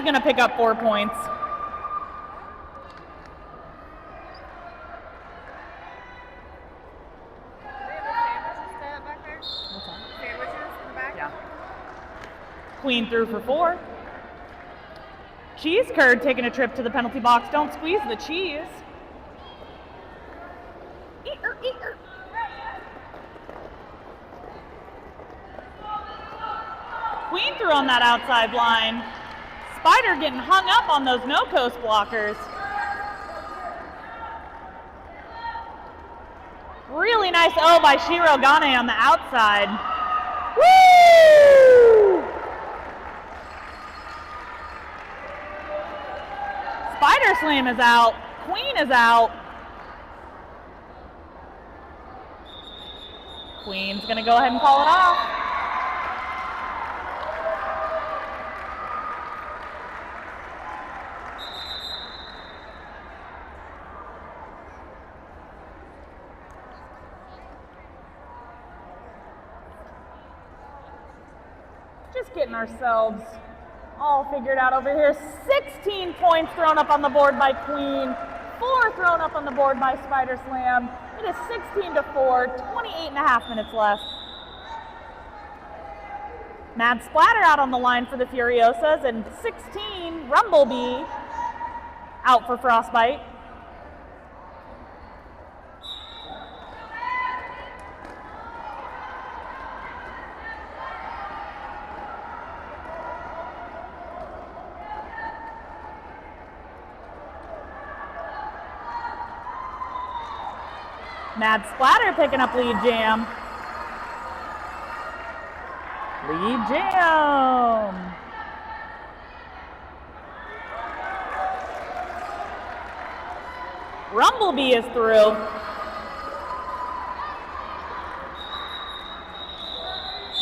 Mad's going to pick up 4 points. Queen through for 4. Cheese curd taking a trip to the penalty box. Don't squeeze the cheese. Eat-er. Queen through on that outside line. Spider getting hung up on those no-coast blockers. Really nice O by Shiro Gane on the outside. Woo! Spider slam is out. Queen is out. Queen's gonna go ahead and call it off. Just getting ourselves all figured out over here. 16 points thrown up on the board by Queen. 4 thrown up on the board by Spider Slam. It is 16-4, 28.5 minutes left. Mad Splatter out on the line for the Furiosas, and 16, Rumblebee out for Frostbite. Mad Splatter picking up lead jam. Lead jam. Rumblebee is through.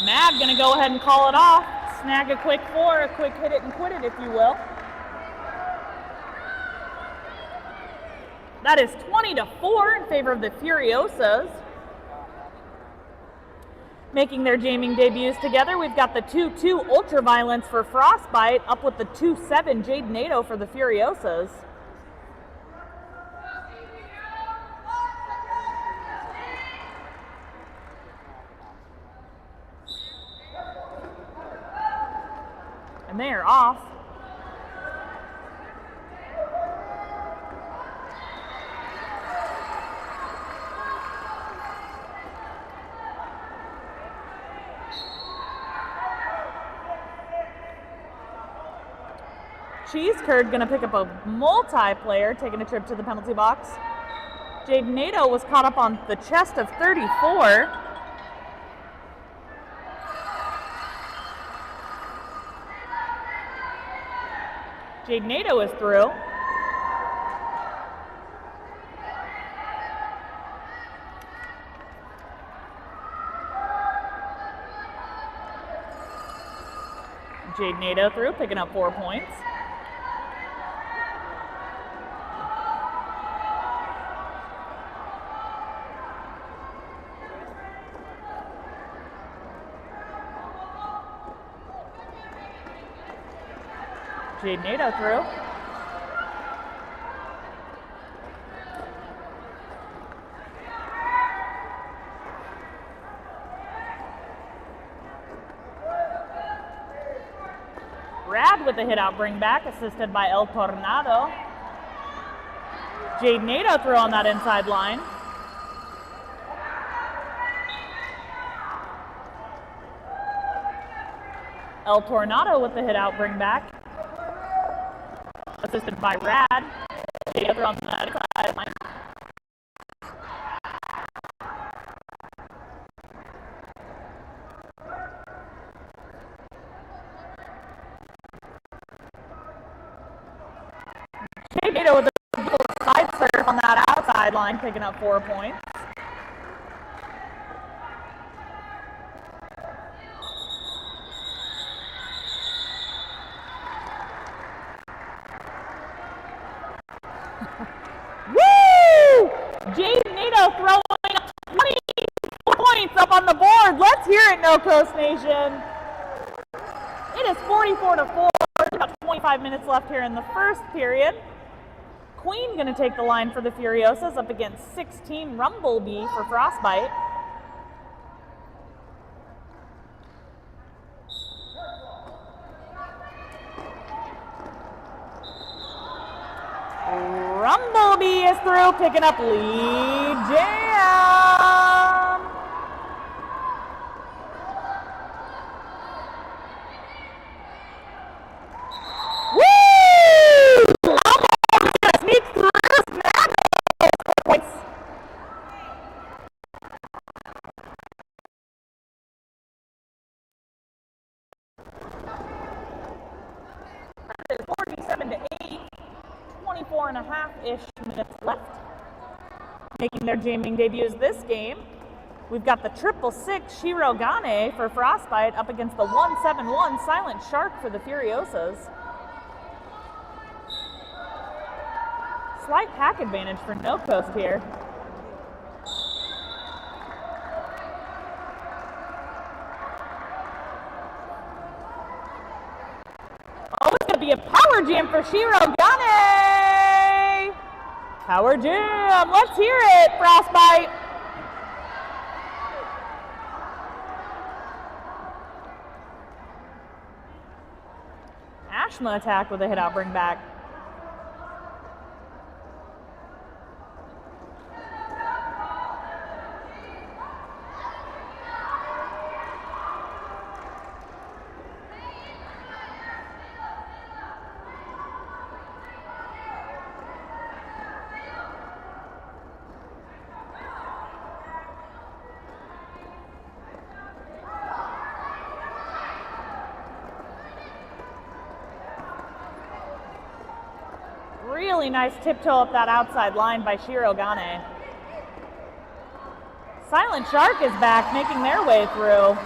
Mad gonna go ahead and call it off. Snag a quick 4, a quick hit it and quit it, if you will. That is 20-4 in favor of the Furiosas. Making their jamming debuts together, we've got the 2-2 Ultraviolence for Frostbite, up with the 2-7 Jade NATO for the Furiosas. And they are off. Cheese Curd gonna pick up a multiplayer, taking a trip to the penalty box. Jade NATO was caught up on the chest of 34. Jade NATO is through. Jade NATO through, picking up 4 points. Jade NATO through. Rad with the hit out bring back, assisted by El Tornado. Jade NATO through on that inside line. El Tornado with the hit out bring back, assisted by Rad. The other on the sideline. Jade with a side surf on that outside line, picking up 4 points. Throwing up 20 points up on the board. Let's hear it, No Coast Nation. It is 44-4. About 20 25 minutes left here in the first period. Queen going to take the line for the Furiosas up against 16 Rumblebee for Frostbite. Rumblebee is through, picking up lead jam. Woo! Rumblebee sneaks through, snap points. That is 47-8. 24 and a half-ish minutes left. Making their jamming debuts this game, we've got the 666 Shirogane for Frostbite up against the 171 Silent Shark for the Furiosas. Slight pack advantage for No Coast here. Oh, it's going to be a power jam for Shirogane! Power jam! Let's hear it, Frostbite! Ashma attack with a hit out bring back. Really nice tiptoe up that outside line by Shirogane. Silent Shark is back, making their way through.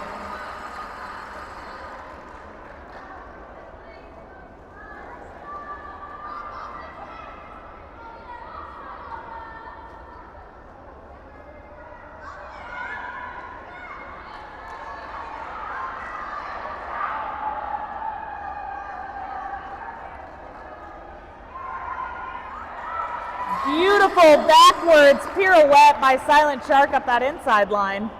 Beautiful backwards pirouette by Silent Shark up that inside line.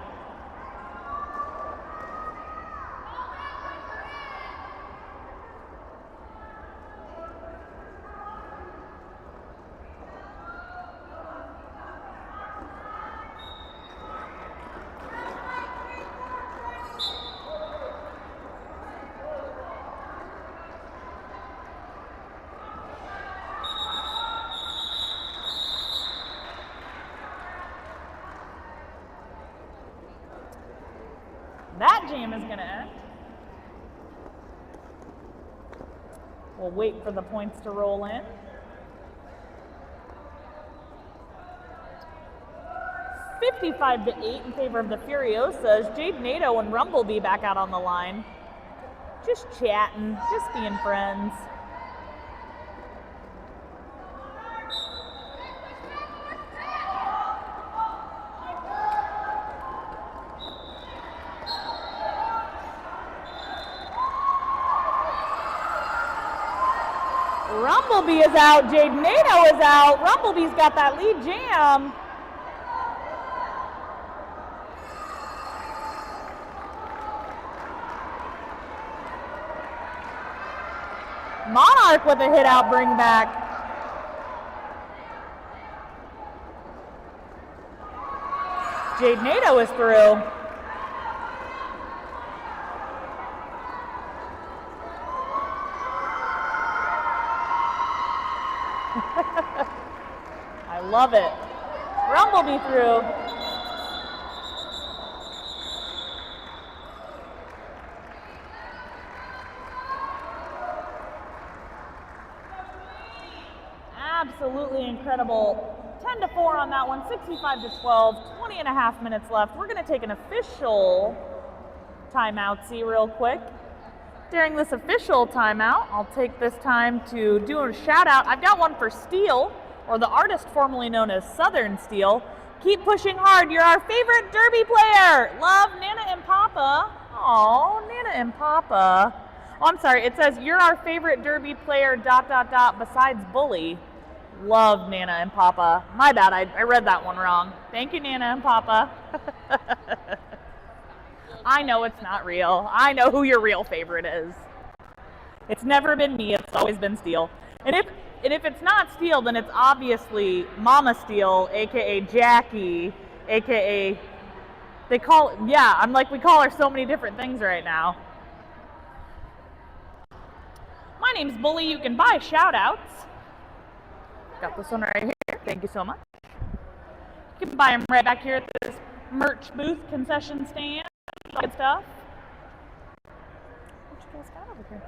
That jam is going to end. We'll wait for the points to roll in. $55-8 in favor of the Furiosas. Jade Nato and Rumblebee back out on the line. Just chatting, just being friends. Rumblebee is out, Jade Nato is out. Rumblebee's got that lead jam. Monarch with a hit out bring back. Jade Nato is through. I love it. Rumblebee through. Absolutely incredible. 10-4 on that one, 65-12, 20 and a half minutes left. We're going to take an official timeout-see real quick. During this official timeout, I'll take this time to do a shout out. I've got one for Steel, or the artist formerly known as Southern Steel. Keep pushing hard. You're our favorite derby player. Love, Nana and Papa. Aw, Nana and Papa. Oh, I'm sorry. It says, you're our favorite Derby player, ... besides Bully. Love Nana and Papa. My bad. I read that one wrong. Thank you, Nana and Papa. I know it's not real. I know who your real favorite is. It's never been me. It's always been Steel. And if it's not Steel, then it's obviously Mama Steel, a.k.a. Jackie, a.k.a. we call her so many different things right now. My name's Bully. You can buy shout-outs. Got this one right here. Thank you so much. You can buy them right back here at this merch booth, concession stand, all good stuff. What you guys got over here?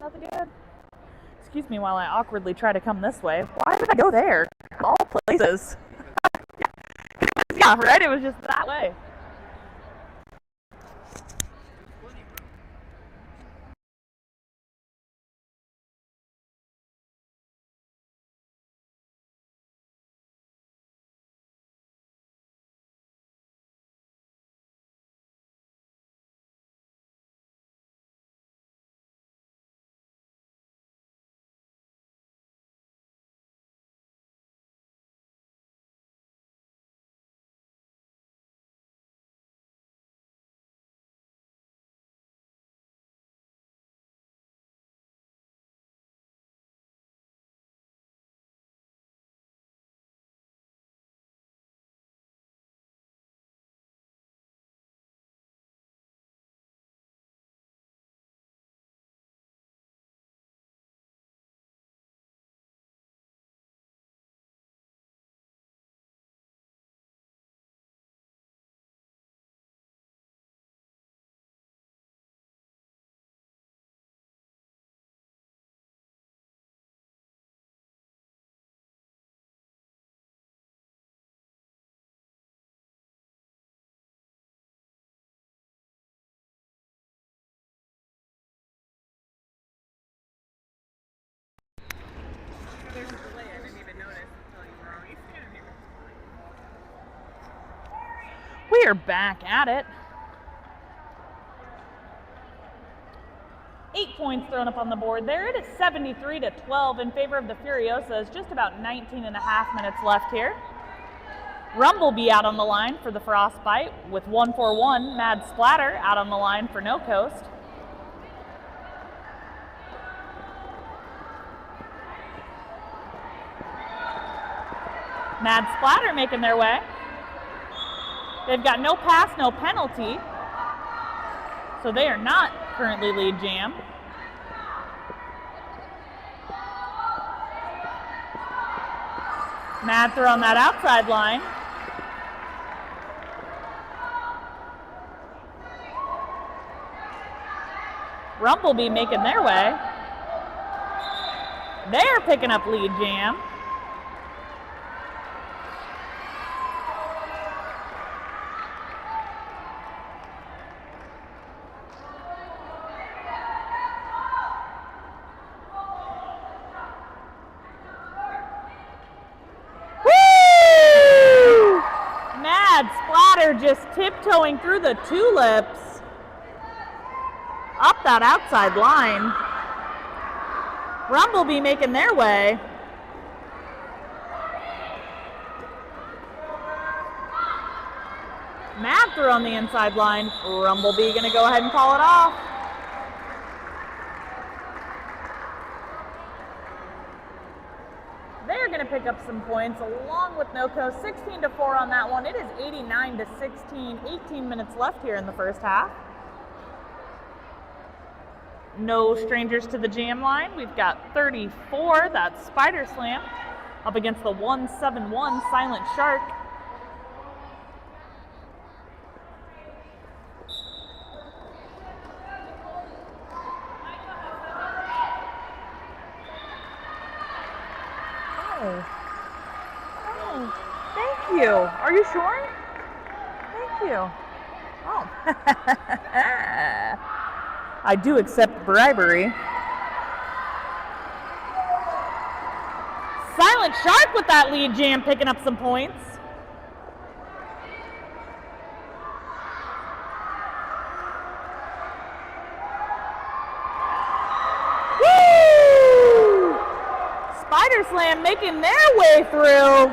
Nothing good. Excuse me while I awkwardly try to come this way. Why did I go there? Of all places. Yeah, right? It was just that way. There's a delay. I didn't even notice until you were already standing here. We are back at it. 8 points thrown up on the board there. It is 73-12 in favor of the Furiosas. Just about 19 and a half minutes left here. Rumblebee out on the line for the Frostbite with 141. Mad Splatter out on the line for No Coast. Mad Splatter making their way. They've got no pass, no penalty. So they are not currently lead jam. Mad throw on that outside line. Rumblebee making their way. They're picking up lead jam. Just tiptoeing through the tulips up that outside line. Rumblebee making their way. Mad throw on the inside line. Rumblebee gonna go ahead and call it off. They're going to pick up some points along with No Coast. 16-4 on that one. It is 89-16. 18 minutes left here in the first half. No strangers to the jam line. We've got 34. That's Spider Slam up against the 171 Silent Shark. Oh, thank you. Are you sure? Thank you. Oh. I do accept bribery. Silent Shark with that lead jam picking up some points. making their way through.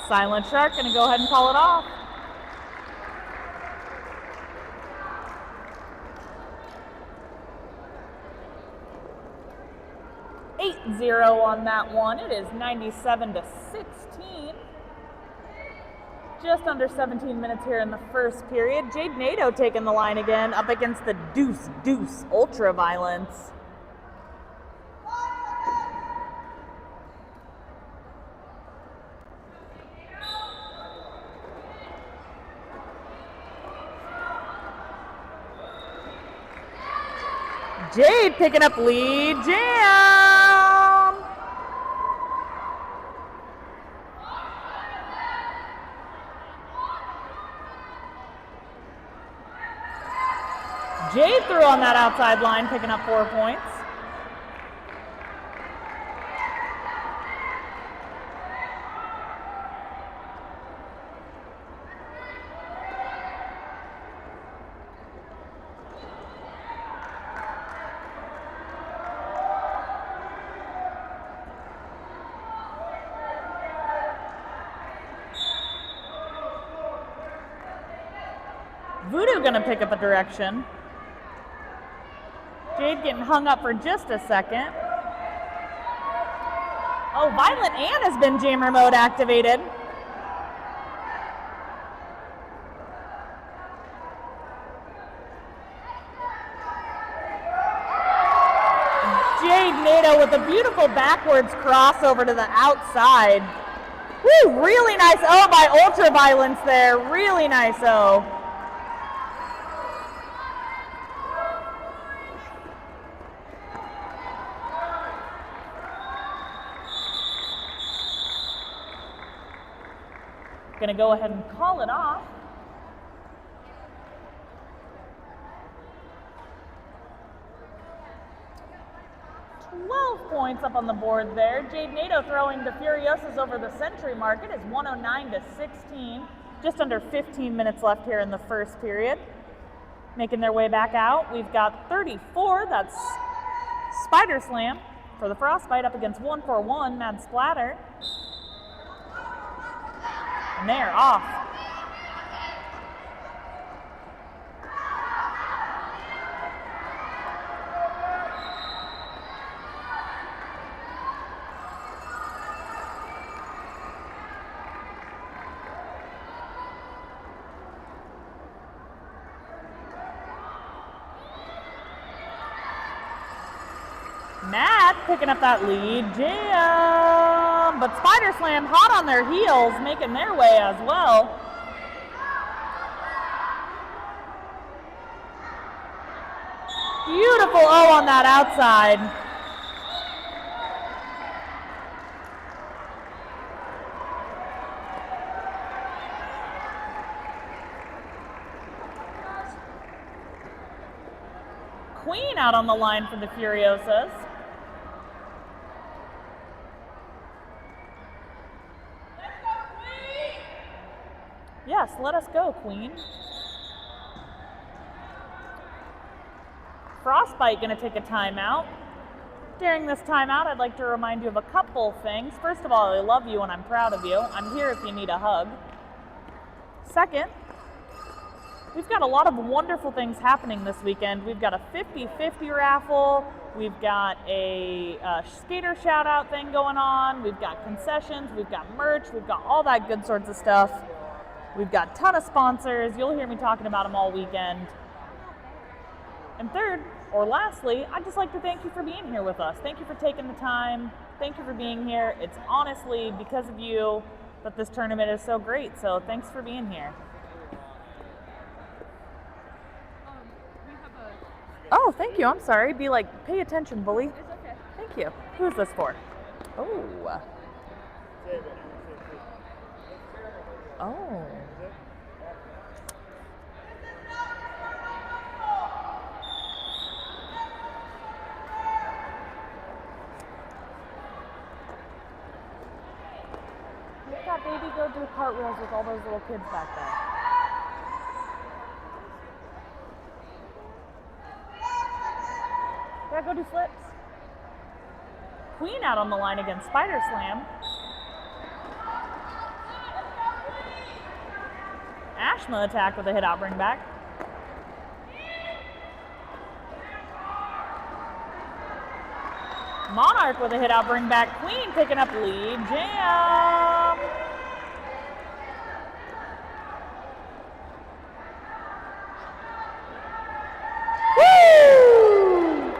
Silent Shark gonna go ahead and call it off. .80 on that one. It is 97-16. Just under 17 minutes here in the first period. Jade Nato taking the line again up against the Deuce Ultra Violence. Jade picking up lead jam. Jade threw on that outside line, picking up 4 points. Voodoo gonna pick up a direction. Jade getting hung up for just a second. Oh, Violent Ann has been jammer mode activated. Jade Nato with a beautiful backwards crossover to the outside. Woo, really nice O by Ultra Violence there. Really nice O. Gonna go ahead and call it off. Points up on the board there. Jade Nato throwing the Furiosas over the Century Market is 109-16. Just under 15 minutes left here in the first period. Making their way back out, we've got 34, that's Spider Slam for the Frostbite up against 141, Mad Splatter. And they are off. Matt picking up that lead jam, but Spider Slam hot on their heels, making their way as well. Beautiful O on that outside. Queen out on the line for the Furiosas. Yes, let us go, Queen. Frostbite gonna take a timeout. During this timeout, I'd like to remind you of a couple things. First of all, I love you and I'm proud of you. I'm here if you need a hug. Second, we've got a lot of wonderful things happening this weekend. We've got a 50-50 raffle. We've got a skater shout-out thing going on. We've got concessions. We've got merch. We've got all that good sorts of stuff. We've got a ton of sponsors. You'll hear me talking about them all weekend. And third, or lastly, I'd just like to thank you for being here with us. Thank you for taking the time. Thank you for being here. It's honestly because of you that this tournament is so great. So thanks for being here. Oh, thank you. I'm sorry. Be like, pay attention, bully. It's okay. Thank you. Who is this for? Oh. Oh. Let that baby go do cartwheels with all those little kids back there. go do slips. Queen out on the line against Spider Slam. Ashma attack with a hit out bring back. Monarch with a hit out bring back. Queen picking up lead jam. Woo!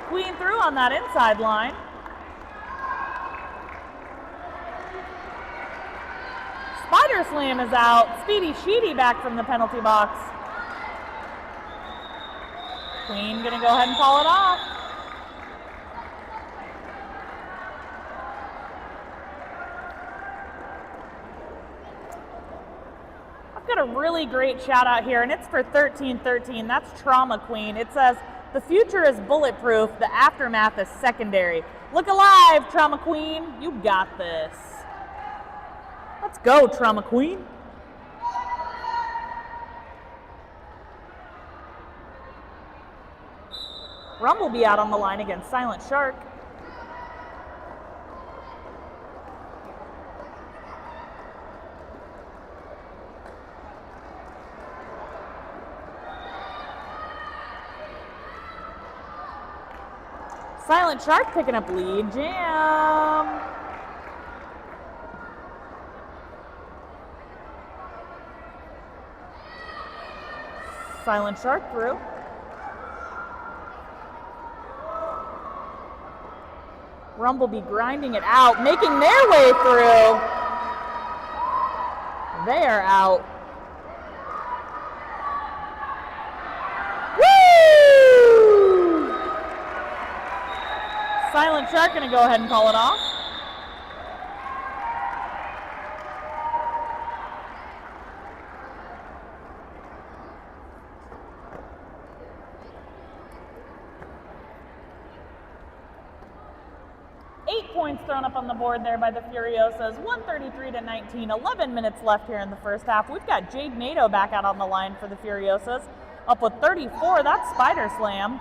Queen through on that inside line. Spider Slam is out. Speedy Sheedy back from the penalty box. Queen gonna go ahead and call it off. I've got a really great shout out here, and it's for 1313. That's Trauma Queen. It says, the future is bulletproof, the aftermath is secondary. Look alive, Trauma Queen. You got this. Let's go, Trauma Queen. Rumblebee out on the line against Silent Shark. Silent Shark picking up lead jam. Silent Shark through. Rumblebee grinding it out, making their way through. They are out. Woo! Silent Shark gonna go ahead and call it off. Points thrown up on the board there by the Furiosas. 133-19, 11 minutes left here in the first half. We've got Jade Nato back out on the line for the Furiosas. Up with 34, that's Spider Slam.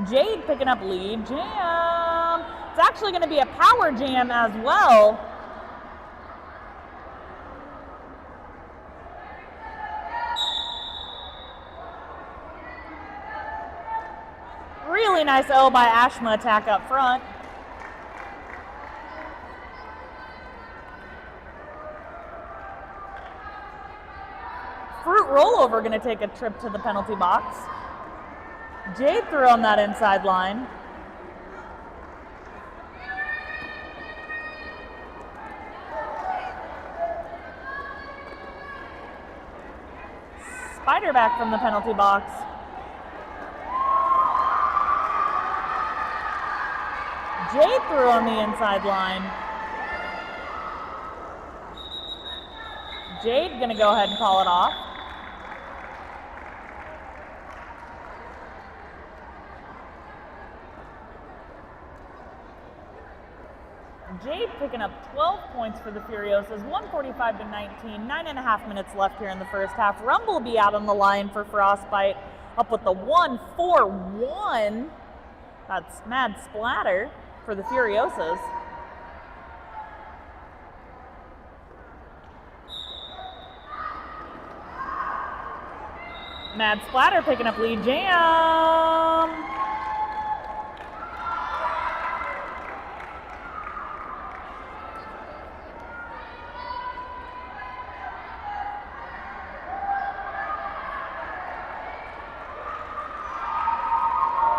Jade picking up lead jam. It's actually going to be a power jam as well. Really nice O by Ashma attack up front. Fruit Rollover going to take a trip to the penalty box. Jade through on that inside line. Spider back from the penalty box. Jade through on the inside line. Jade gonna go ahead and call it off. Jade picking up 12 points for the Furiosas, 145-19, 9.5 minutes left here in the first half. Rumblebee out on the line for Frostbite, up with the 1-4-1. That's Mad Splatter for the Furiosas. Mad Splatter picking up lead jam.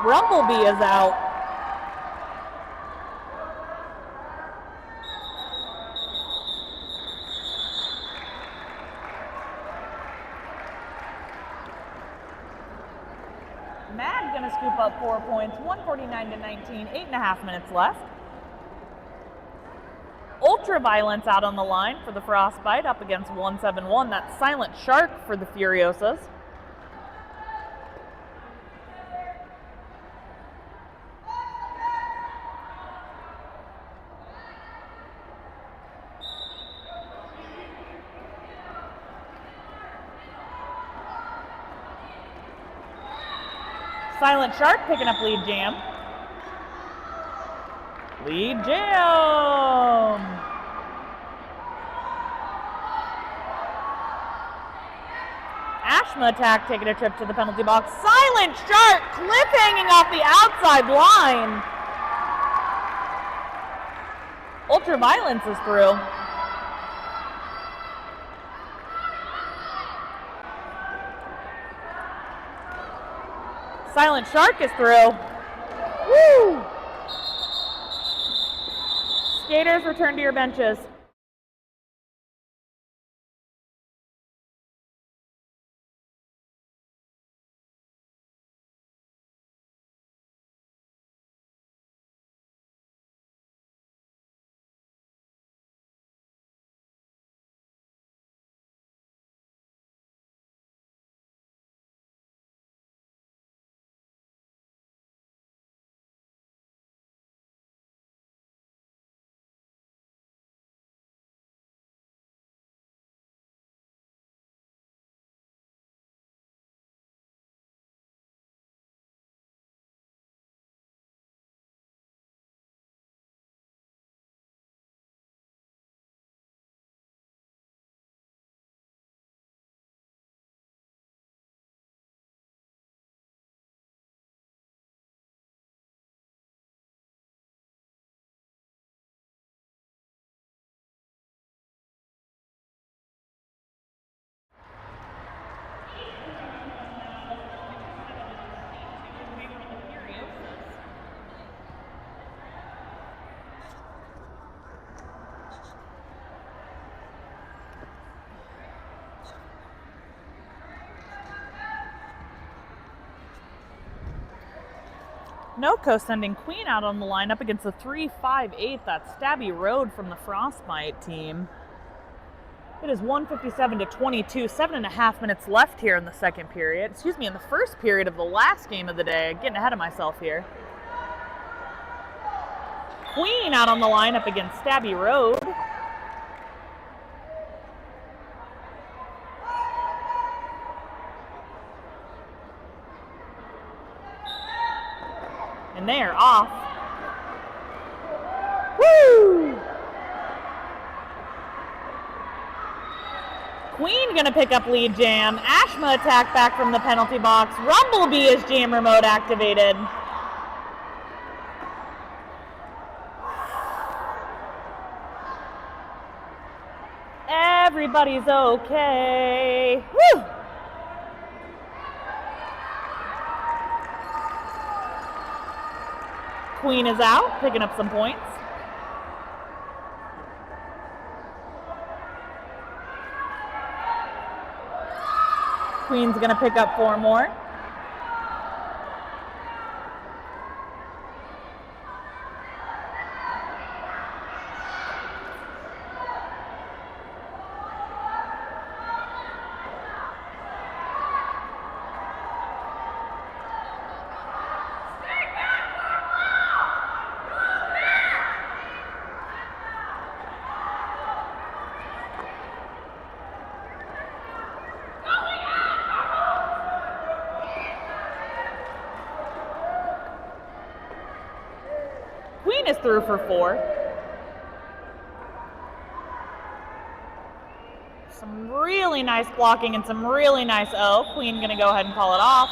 Rumblebee is out. Mad gonna scoop up 4 points, 149-19, 8.5 minutes left. Ultraviolence out on the line for the Frostbite, up against 171. That's Silent Shark for the Furiosas. Silent Shark picking up lead jam. Lead jam. Ashma attack taking a trip to the penalty box. Silent Shark cliff hanging off the outside line. Ultraviolence is through. Silent Shark is through. Woo! Skaters, return to your benches. Noco sending Queen out on the line up against the 3-5-8. That's Stabby Road from the Frostbite team. It is 1:57 to 22. 7.5 minutes left here in the second period. Excuse me, in the first period of the last game of the day. Getting ahead of myself here. Queen out on the line up against Stabby Road. And they are off. Woo! Queen gonna pick up lead jam. Ashma attack back from the penalty box. Rumblebee is jammer mode activated. Everybody's okay. Woo! Queen is out, picking up some points. Queen's gonna pick up 4 more. Queen is through for 4. Some really nice blocking and some really nice Queen gonna go ahead and call it off.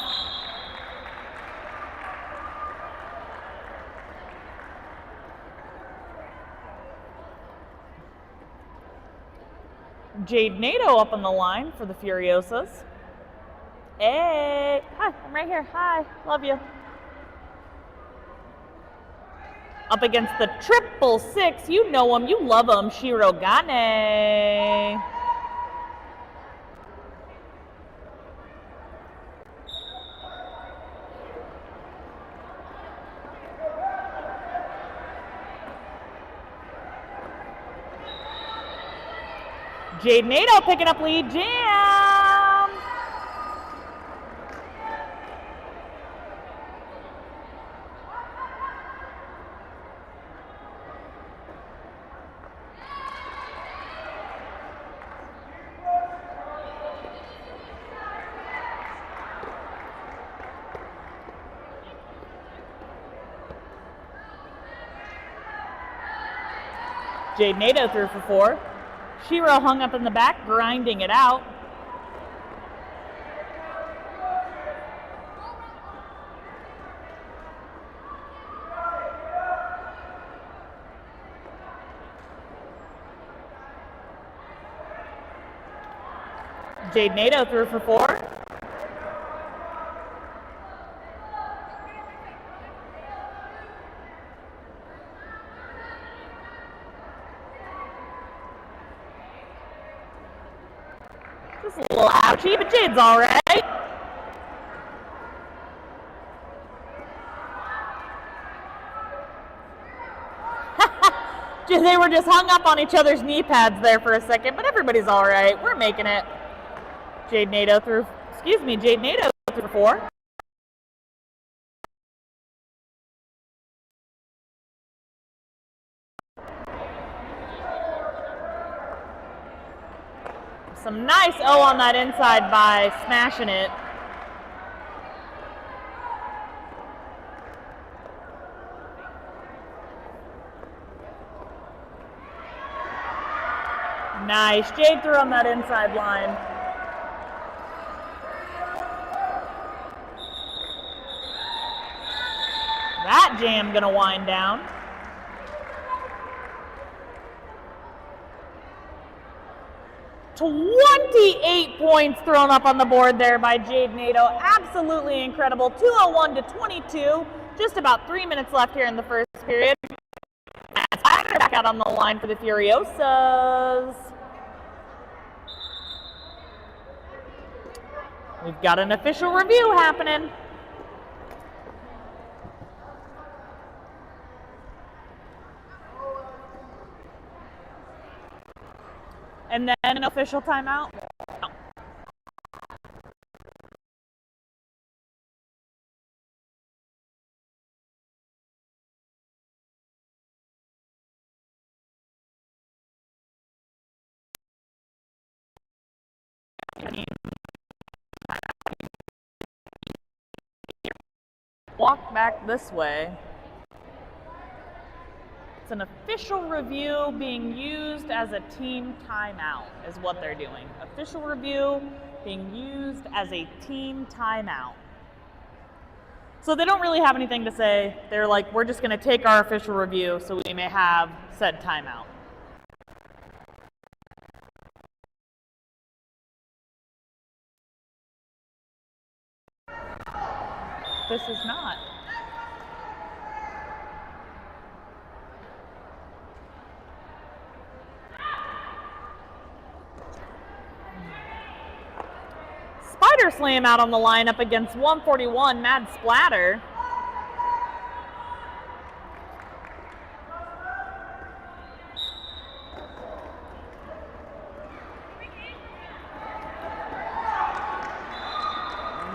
Jade Nato up on the line for the Furiosas. Hey, hi, I'm right here. Hi, love you. Up against the 666, you know him, you love him, Shirogane. Jade Nato picking up lead jam. Jade Nato threw for 4. Shiro hung up in the back, grinding it out. Jade Nato threw for 4. Just a little ouchy, but Jade's all right. They were just hung up on each other's knee pads there for a second, but everybody's all right. We're making it. Jade Nato threw for 4. Some nice O on that inside by smashing it. Nice. Jade threw on that inside line. That jam gonna wind down. $28 points thrown up on the board there by Jade Nato. Absolutely incredible. 201 to 22. Just about 3 minutes left here in the first period. And Spider back out on the line for the Furiosas. We've got an official review happening. And then an official timeout. No. Walk back this way. It's an official review being used as a team timeout is what they're doing. Official review being used as a team timeout. So they don't really have anything to say. They're like, we're just going to take our official review so we may have said timeout. This is not. Spider Slam out on the line up against 141, Mad Splatter.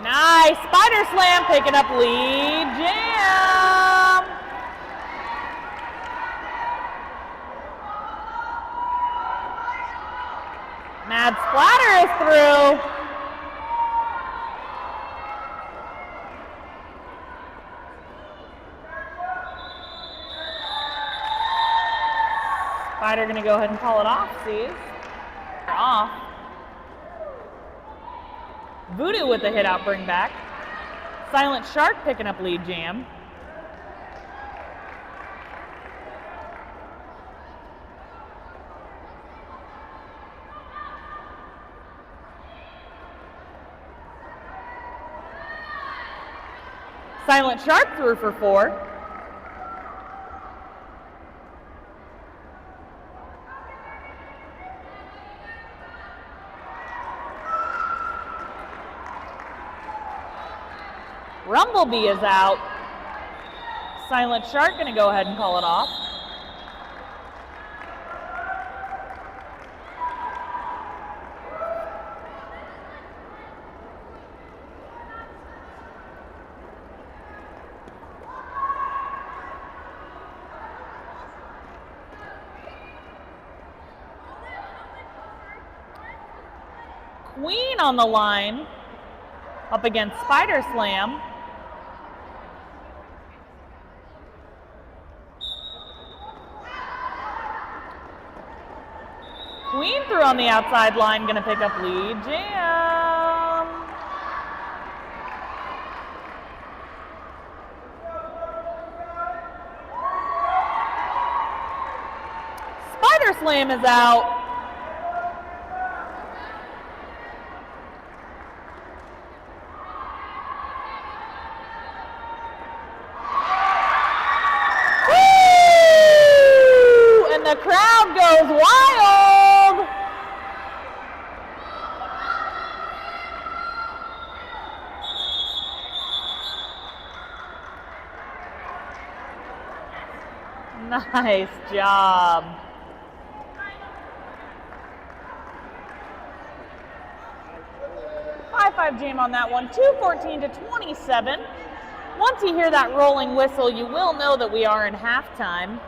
Nice, Spider Slam picking up lead jam. Mad Splatter is through. Spider gonna go ahead and call it off, see? They're off. Voodoo with the hit out bring back. Silent Shark picking up lead jam. Silent Shark threw for 4. Rumblebee is out. Silent Shark gonna go ahead and call it off. Queen on the line up against Spider Slam. Queen threw on the outside line, gonna pick up lead jam. Spider Slam is out. Woo! And the crowd goes wild. Nice job. 5-5 jam on that one, 2:14 to 27. Once you hear that rolling whistle, you will know that we are in halftime.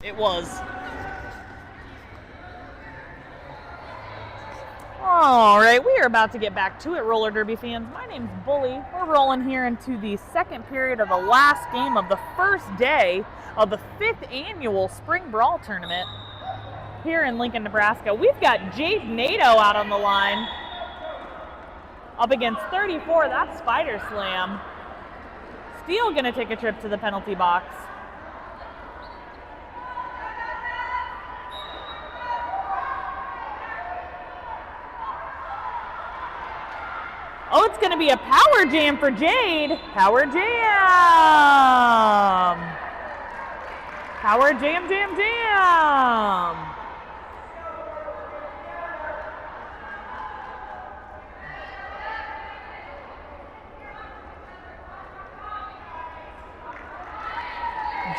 It was. All right, we are about to get back to it, roller derby fans. My name's Bully. We're rolling here into the second period of the last game of the first day of the 5th annual Spring Brawl tournament here in Lincoln, Nebraska. We've got Jade Nato out on the line up against 34. That's Spider Slam. Steele gonna take a trip to the penalty box. Oh, it's going to be a power jam for Jade. Power jam. Power jam, jam, jam.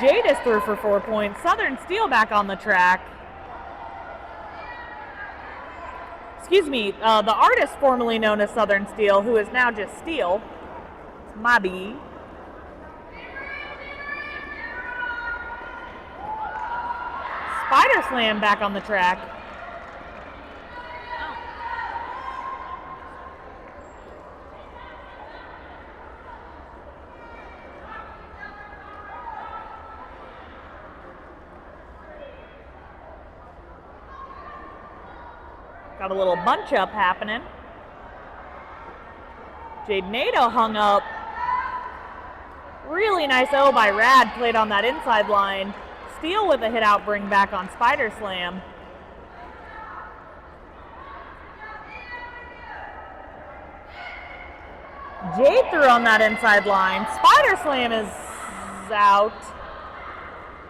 Jade is through for 4 points. Southern Steel back on the track. Excuse me, the artist formerly known as Southern Steel, who is now just Steel. It's Mobby. Spider Slam back on the track. Got a little bunch up happening. Jade Nato hung up. Really nice O by Rad, played on that inside line. Steele with a hit out bring back on Spider Slam. Jade threw on that inside line. Spider Slam is out.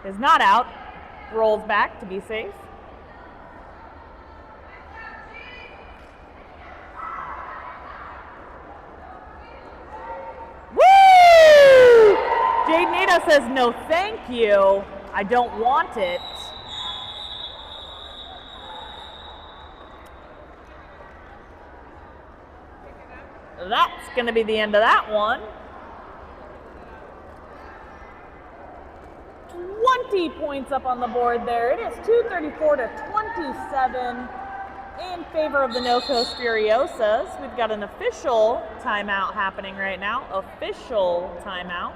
Is not out. Rolls back to be safe. Jade Nato says, no thank you, I don't want it. That's going to be the end of that one. 20 points up on the board there. It is 234 to 27 in favor of the No Coast Furiosas. We've got an official timeout happening right now. Official timeout.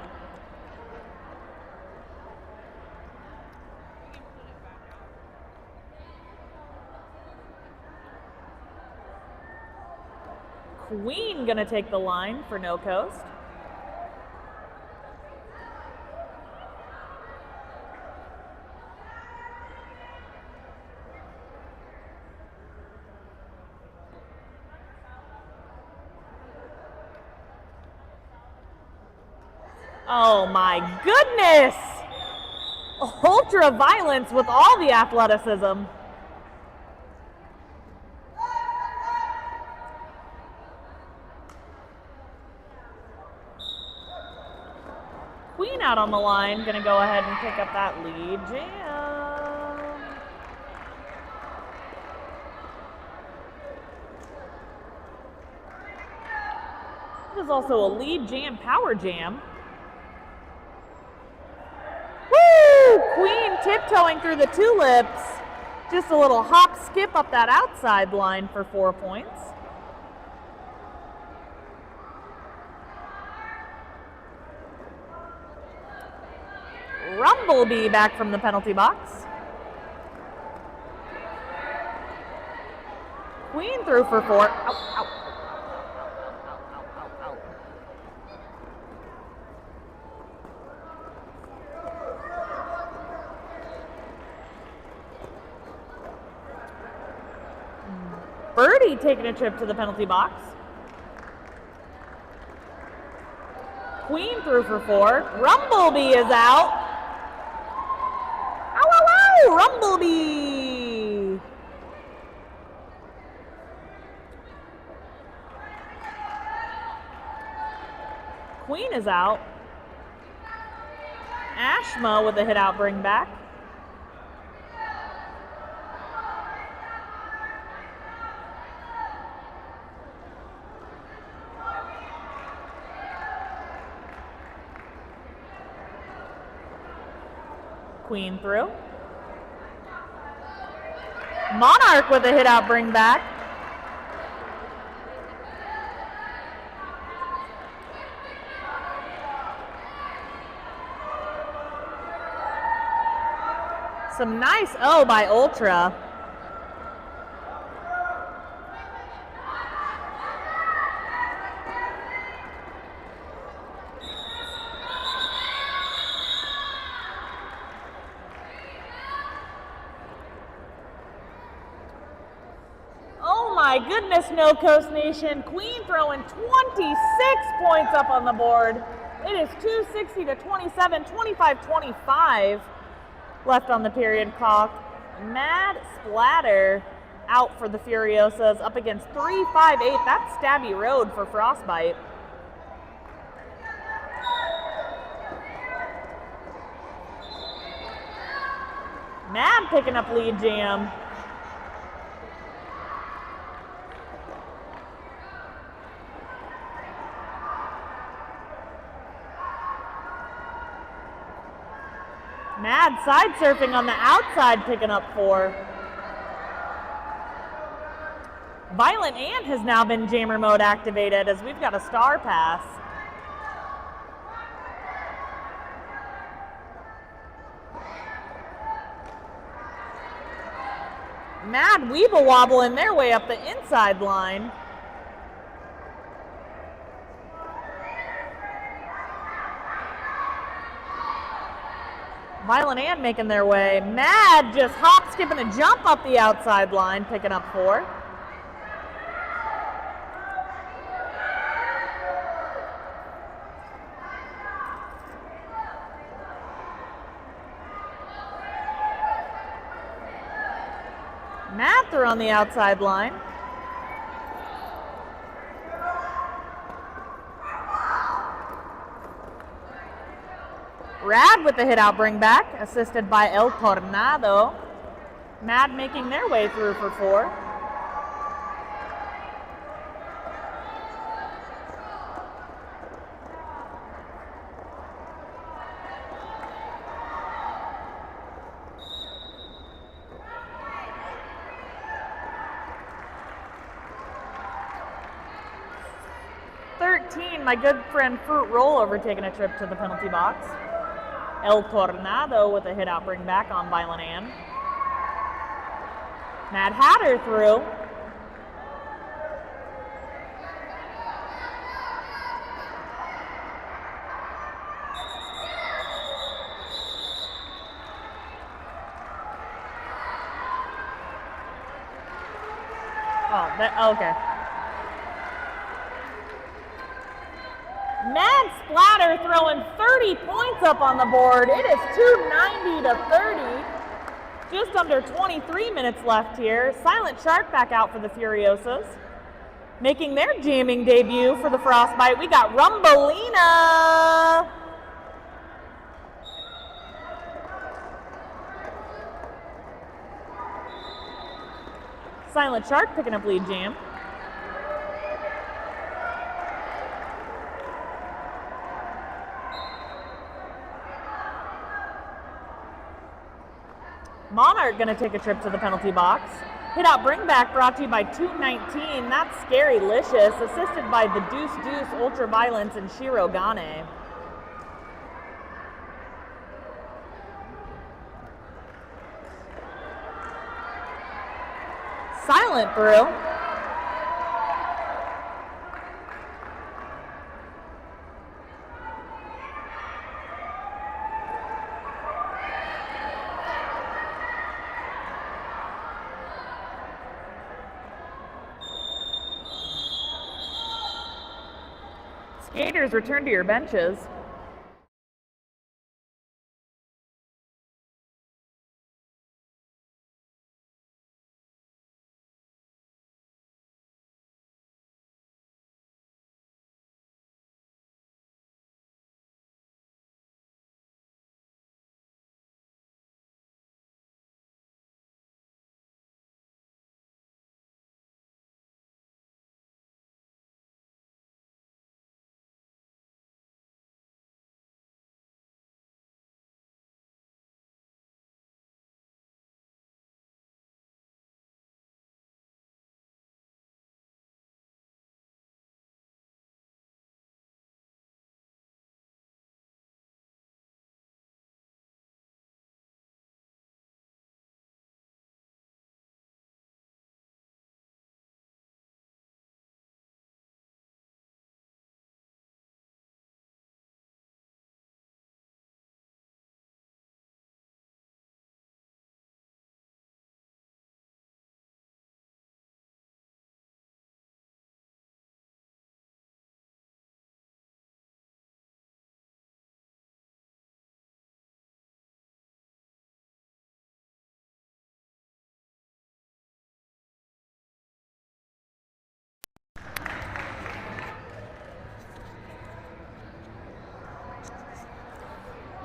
Queen gonna take the line for No Coast. Oh my goodness! Ultra violence with all the athleticism. Queen out on the line, gonna go ahead and pick up that lead jam. This is also a lead jam, power jam. Woo! Queen tiptoeing through the tulips. Just a little hop skip up that outside line for 4 points. Rumblebee back from the penalty box. Queen through for 4. Ow, ow. Birdie taking a trip to the penalty box. Queen through for 4. Rumblebee is out. Ow, ow, ow! Rumblebee! Queen is out. Ashma with a hit out bring back. Queen through. Monarch with a hit out bring back. Some nice O by Ultra. Oh my goodness, No Coast Nation. Queen throwing 26 points up on the board. It is 260 to 27, 25-25 left on the period clock. Mad Splatter out for the Furiosas up against 358. That's Stabby Road for Frostbite. Mad picking up lead jam. Mad side surfing on the outside, picking up 4. Violent Ant has now been jammer mode activated as we've got a star pass. Mad Weeble wobbling their way up the inside line. Violent Ant making their way. Mad just hop, skipping a jump up the outside line, picking up 4. Mad through on the outside line. Rad with the hit out bring back, assisted by El Tornado. Mad making their way through for 4. My good friend Fruit Rollover taking a trip to the penalty box. El Tornado with a hit out bring back on Violent Ant. Mad Hatter through. Okay. Mad Splatter throwing 30 points up on the board. It is 290 to 30. Just under 23 minutes left here. Silent Shark back out for the Furiosas. Making their jamming debut for the Frostbite, we got Rumbleina. Silent Shark picking up lead jam. Monarch going to take a trip to the penalty box. Hit out bring back brought to you by 219. That's Scary-licious, assisted by the Deuce Deuce, Ultraviolence, and Shirogane. Silent through. Skaters, return to your benches.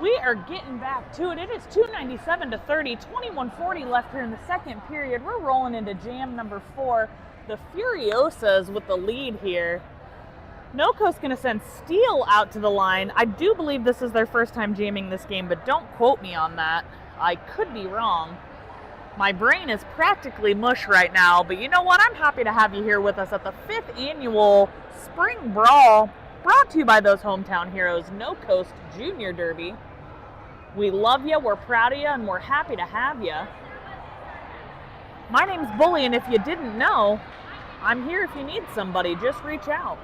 We are getting back to it. It is 297 to 30, 21:40 left here in the second period. We're rolling into jam number 4. The Furiosas with the lead here. NoCo's going to send Steele out to the line. I do believe this is their first time jamming this game, but don't quote me on that. I could be wrong. My brain is practically mush right now, but you know what? I'm happy to have you here with us at the 5th annual Spring Brawl, brought to you by those hometown heroes, No Coast Junior Derby. We love you, we're proud of you, and we're happy to have you. My name's Bully, and if you didn't know, I'm here if you need somebody. Just reach out.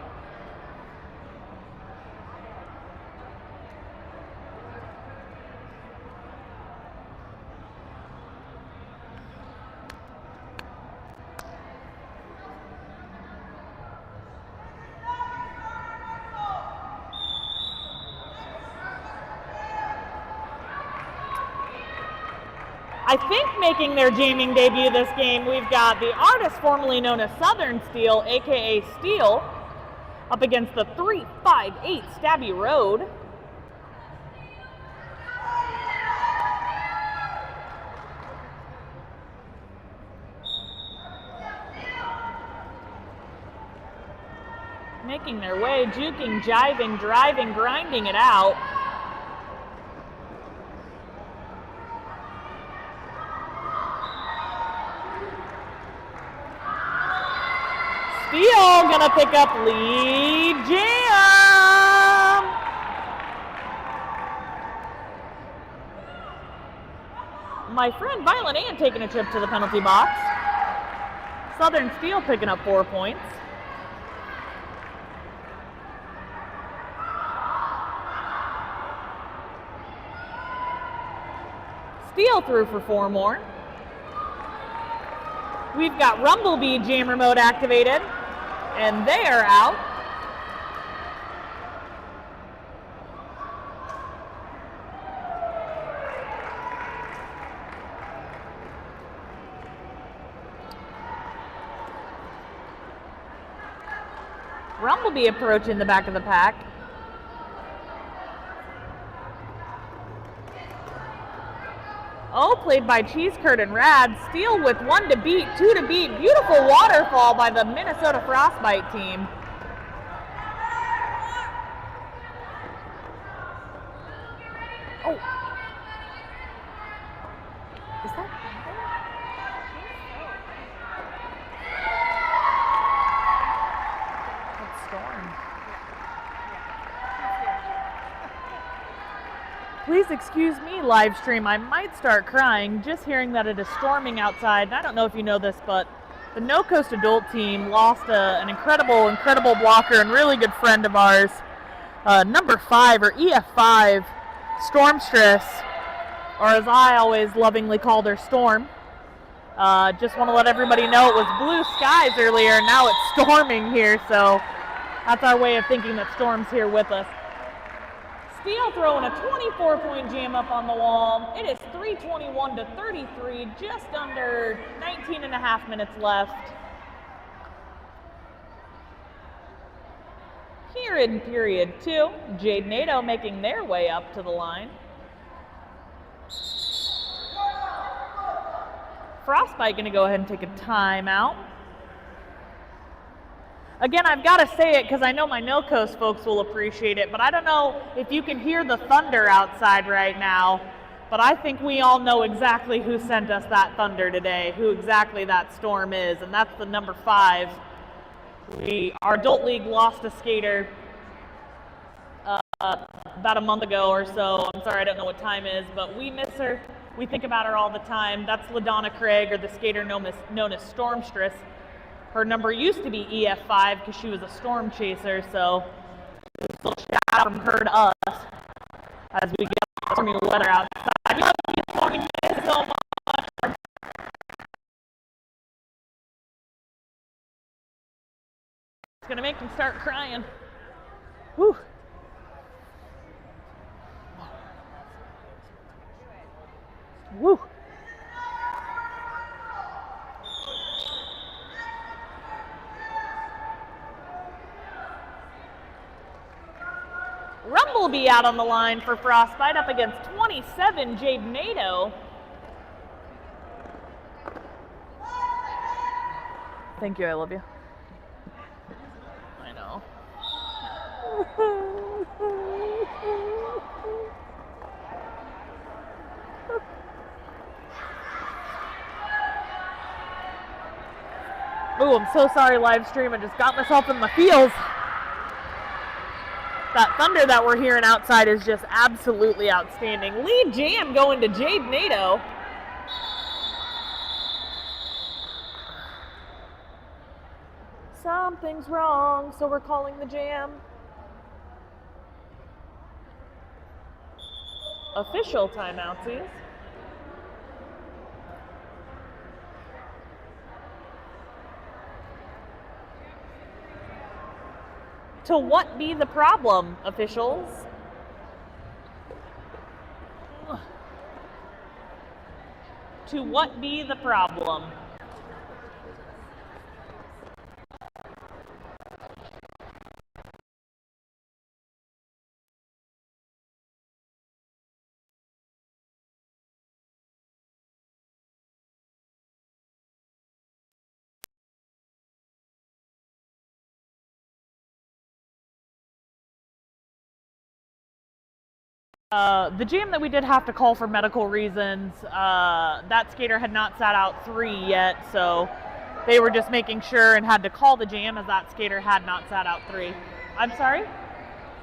I think making their jamming debut this game, we've got the artist formerly known as Southern Steel, aka Steel, up against the 358 Stabby Road. Making their way, juking, jiving, driving, grinding it out. Steele gonna pick up lead jam. My friend Violent Ann taking a trip to the penalty box. Southern Steel picking up 4 points. Steele through for 4 more. We've got Rumblebee jammer mode activated, and they are out. Rumblebee approaching the back of the pack. Oh, played by Cheese Curd and Rad. Steele with 1 to beat, 2 to beat. Beautiful waterfall by the Minnesota Frostbite team. Oh. Is that? That's Storm. Please excuse me, live stream. I might start crying just hearing that it is storming outside. And I don't know if you know this, but the No Coast adult team lost an incredible blocker and really good friend of ours, number 5 or EF5, Stormstress, or as I always lovingly called her, Storm. Just want to let everybody know it was blue skies earlier, and now it's storming here, so that's our way of thinking that Storm's here with us. Steele throwing a 24-point jam up on the wall. It is 3:21 to 33, just under 19 and a half minutes left. Here in period 2, Jade Nato making their way up to the line. Frostbite going to go ahead and take a timeout. Again, I've got to say it because I know my No Coast folks will appreciate it, but I don't know if you can hear the thunder outside right now, but I think we all know exactly who sent us that thunder today, who exactly that storm is, and that's the number 5. Our adult league lost a skater about a month ago or so. I'm sorry, I don't know what time is, but we miss her. We think about her all the time. That's LaDonna Craig, or the skater known as Stormstress. Her number used to be EF5 because she was a storm chaser, so a little shout out from her to us as we get stormy weather outside. We love you, Stormy, so much. It's going to make them start crying. Whew. Woo. Bumblebee out on the line for Frostbite up against 27, Jade Nato. Thank you, I love you. I know. Ooh, I'm so sorry, live stream. I just got myself in my feels. That thunder that we're hearing outside is just absolutely outstanding. Lead jam going to Jade Nato. Something's wrong, so we're calling the jam. Official timeoutsies. To what be the problem, officials? To what be the problem? The jam that we did have to call for medical reasons, that skater had not sat out 3 yet, so they were just making sure and had to call the jam as that skater had not sat out 3. I'm sorry?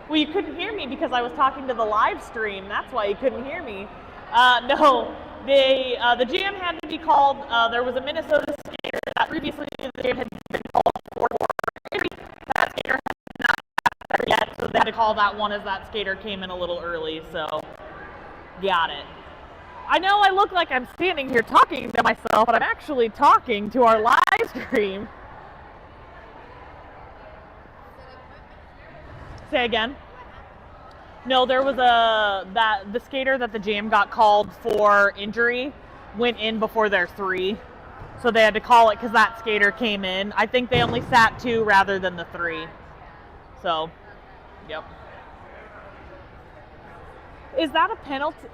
Well, you couldn't hear me because I was talking to the live stream. That's why you couldn't hear me. No, the jam had to be called. There was a Minnesota skater that previously the jam had been called for injury. That skater had not there yet, so they had to call that one as that skater came in a little early, so got it. I know I look like I'm standing here talking to myself, but I'm actually talking to our live stream. Say again. No, there was the skater that the jam got called for injury went in before their 3, so they had to call it because that skater came in. I think they only sat 2 rather than the 3. So, yep. Is that a penalty?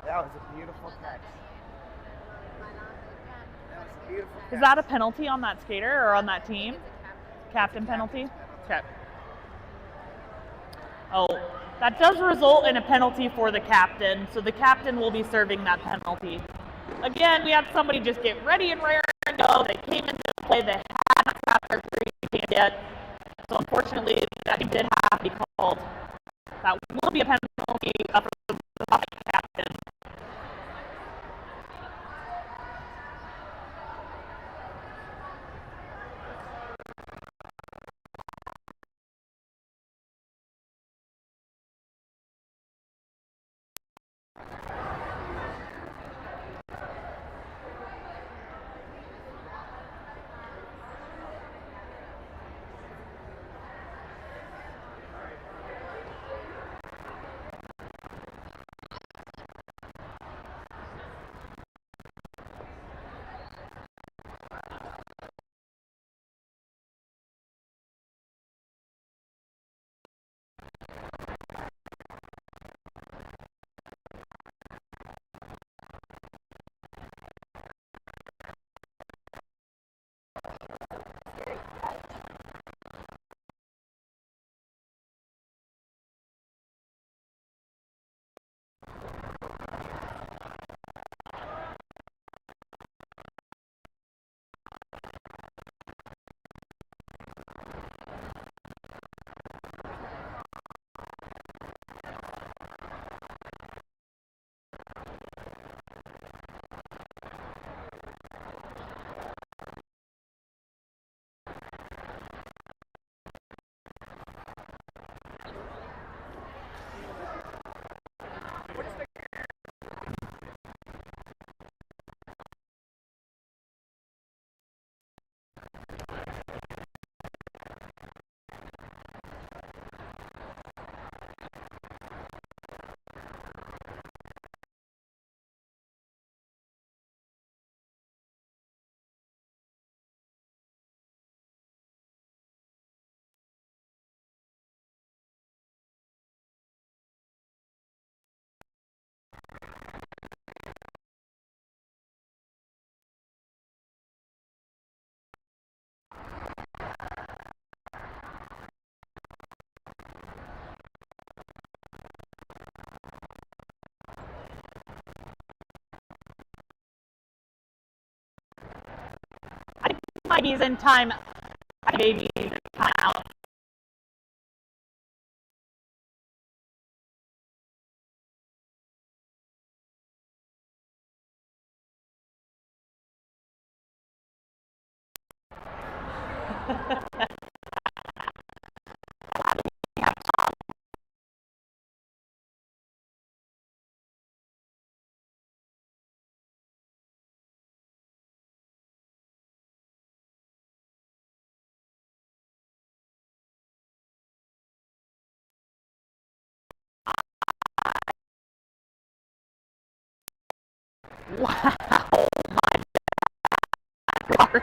That was a beautiful catch. Is that a penalty on that skater or on that team? Captain penalty? Okay. Oh, that does result in a penalty for the captain, so the captain will be serving that penalty. Again, we had somebody just get ready and rare and go. They came into play, they had not got their 3 yet, so unfortunately that did have to be called. That will be a penalty for the captain. Baby's in time. Baby's in timeout. Wow, my God.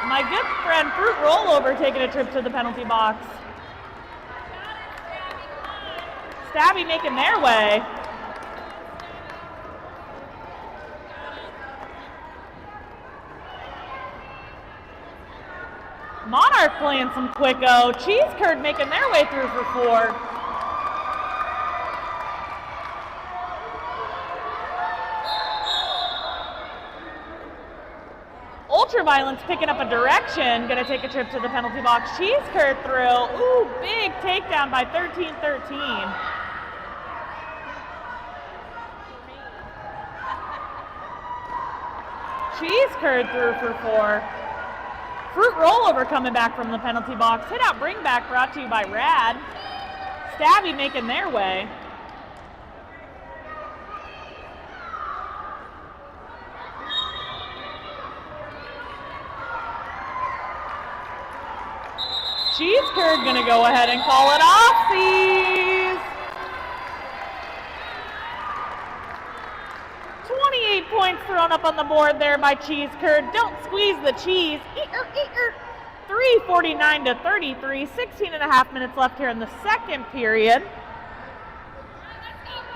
My good friend Fruit Rollover taking a trip to the penalty box. Stabby making their way. Monarch playing some quicko. Cheese Curd making their way through for 4. Ultraviolence picking up a direction, gonna take a trip to the penalty box. Cheese Curd through. Ooh, big takedown by 13-13. Cheese Curd through for 4. Fruit Rollover coming back from the penalty box. Hit out bring back brought to you by Rad. Stabby making their way. Cheese Curd gonna go ahead and call it off, please. 28 points thrown up on the board there by Cheese Curd. Don't squeeze the cheese. 3:49-33, 16 and a half minutes left here in the second period.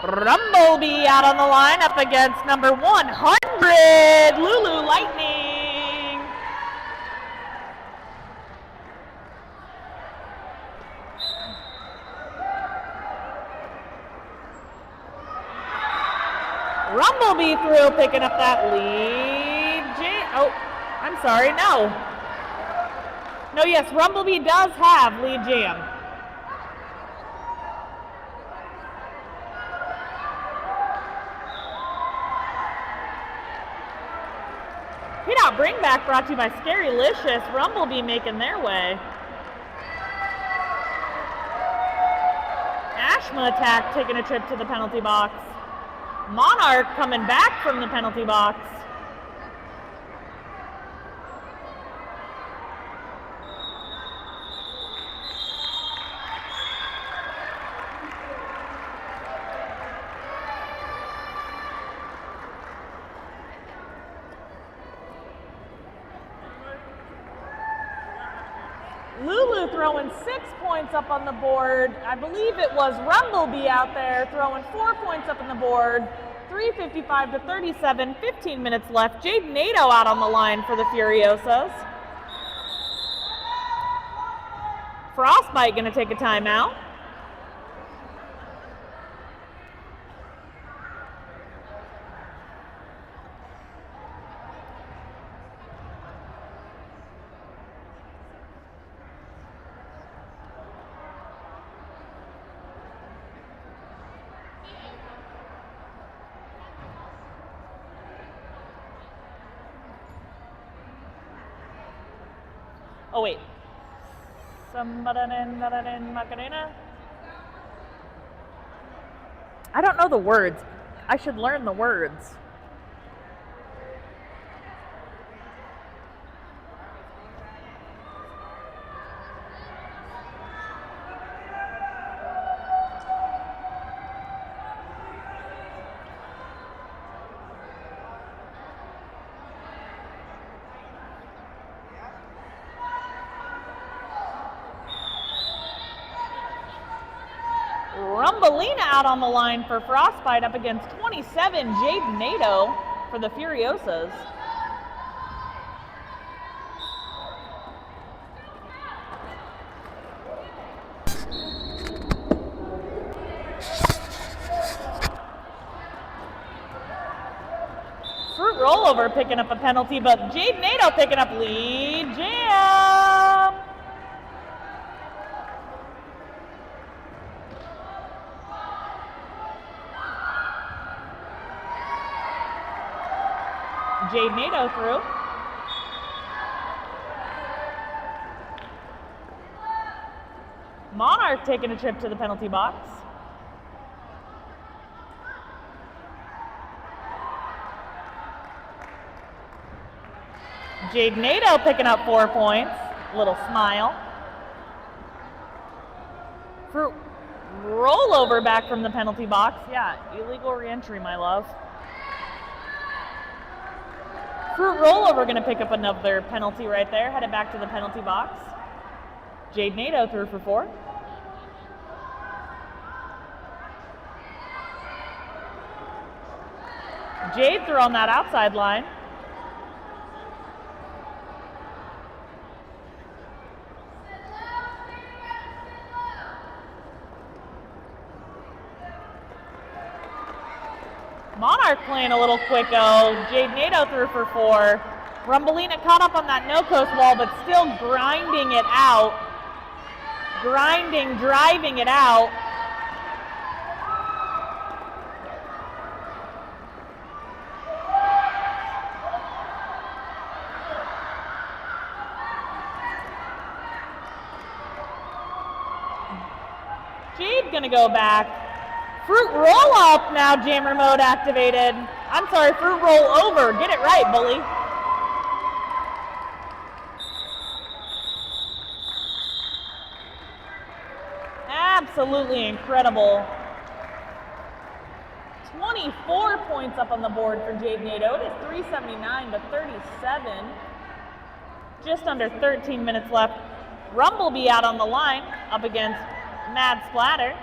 Rumblebee out on the line up against number 100, Lulu Lightning. Rumblebee through, picking up that lead. Oh, I'm sorry, no. No, yes, Rumblebee does have lead jam. Hit out bring back brought to you by Scarylicious. Rumblebee making their way. Ashma Attack taking a trip to the penalty box. Monarch coming back from the penalty box. Lulu throwing 6 points up on the board. I believe it was Rumblebee out there throwing 4 points up on the board. 3:55 to 37, 15 minutes left. Jade Nato out on the line for the Furiosas. Frostbite gonna take a timeout. Oh wait. Macarena. I don't know the words. I should learn the words. Rumbelina out on the line for Frostbite up against 27, Jade Nato for the Furiosas. Fruit Rollover picking up a penalty, but Jade Nato picking up lead jam. Jade Nato through. Monarch taking a trip to the penalty box. Jade Nato picking up 4 points. Little smile. Fruit Rollover back from the penalty box. Yeah, illegal re-entry, my love. Fruit Rollover going to pick up another penalty right there, headed back to the penalty box. Jade Nato through for 4. Jade through on that outside line. Monarch playing a little quick-o. Jade Nato through for 4. Rumbelina caught up on that no-coast wall, but still grinding it out. Driving it out. Jade gonna go back. Fruit roll up now, jammer mode activated. I'm sorry, fruit roll over. Get it right, bully. Absolutely incredible. 24 points up on the board for Jade Nato. It is 379 to 37. Just under 13 minutes left. Rumblebee out on the line up against Mad Splatter.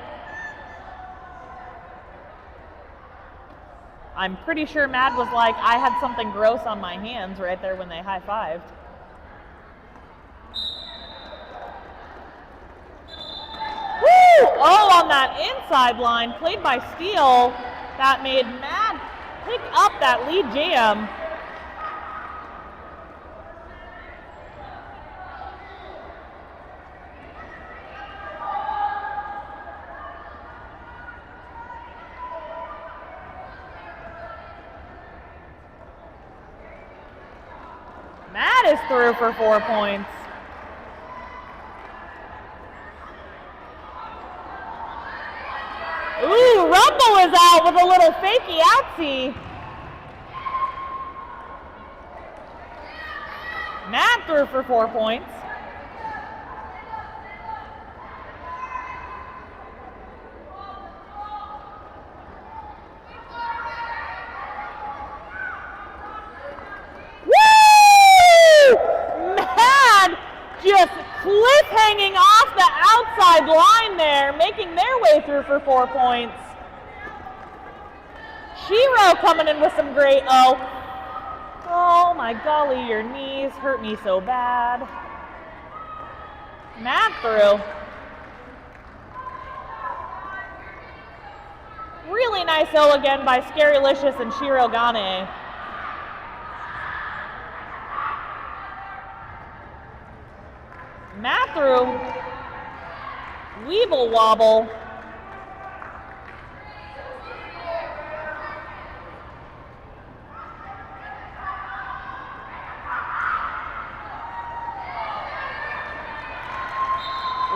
I'm pretty sure Mad was like, I had something gross on my hands right there when they high-fived. Woo! Oh, on that inside line, played by Steele, that made Mad pick up that lead jam. Matt is through for 4 points. Ooh, Rumble is out with a little fakey outsy. Matt through for 4 points. Just cliff-hanging off the outside line there, making their way through for 4 points. Shiro coming in with some great, oh my golly, your knees hurt me so bad. Matt through. Really nice O again by Scarylicious and Shiro Gane. Matt through. Weeble wobble.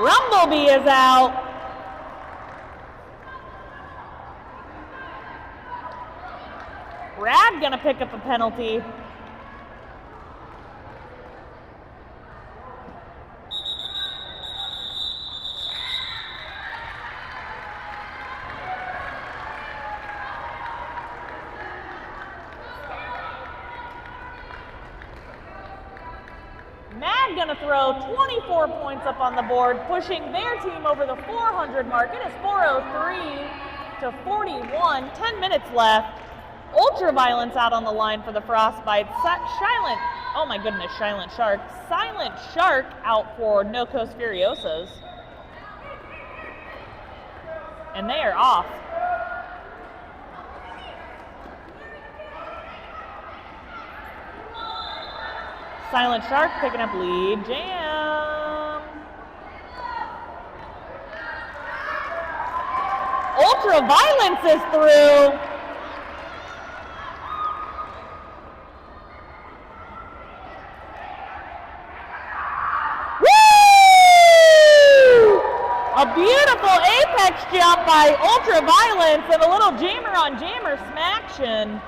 Rumblebee is out. Brad gonna pick up a penalty. Mad gonna throw 24 points up on the board, pushing their team over the 400 mark. It is 403 to 41, 10 minutes left. Ultraviolence out on the line for the Frostbite. Silent, oh my goodness, Silent Shark. Silent Shark out for No-Coast Furiosos. And they are off. Silent Shark picking up lead. Jam. Ultraviolence is through. A beautiful apex jump by Ultraviolence and a little jammer on jammer smaction.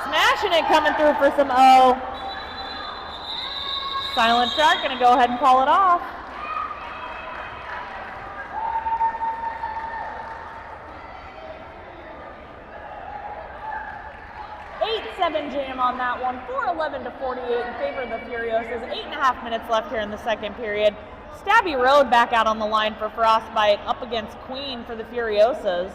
Smashing it coming through for some O. Silent Shark gonna go ahead and call it off. Seven jam on that one, 411 to 48 in favor of the Furiosas. 8.5 minutes left here in the second period. Stabby Road back out on the line for Frostbite, up against Queen for the Furiosas.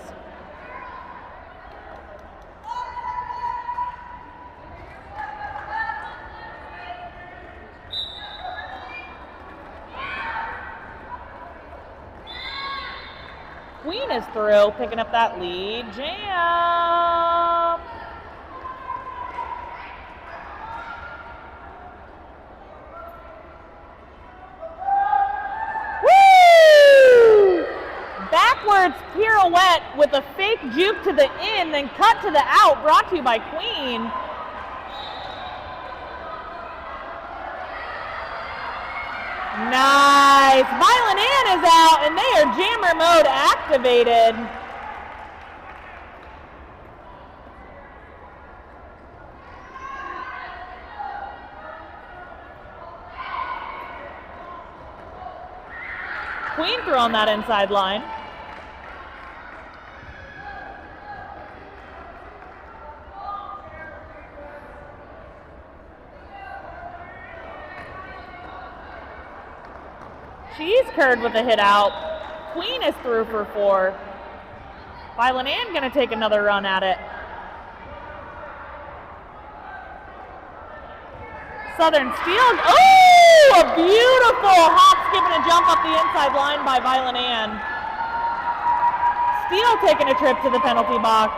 Queen is through, picking up that lead. Jam! Woo! Backwards pirouette with a fake juke to the in, then cut to the out, brought to you by Queen. Nice. Violent Ann is out, and they are jammer mode activated. Queen through on that inside line. She's curved with a hit out. Queen is through for 4. Violent Ann gonna take another run at it. Southern Steel, oh, a beautiful hop, skip, and a jump up the inside line by Violent Ann. Steel taking a trip to the penalty box.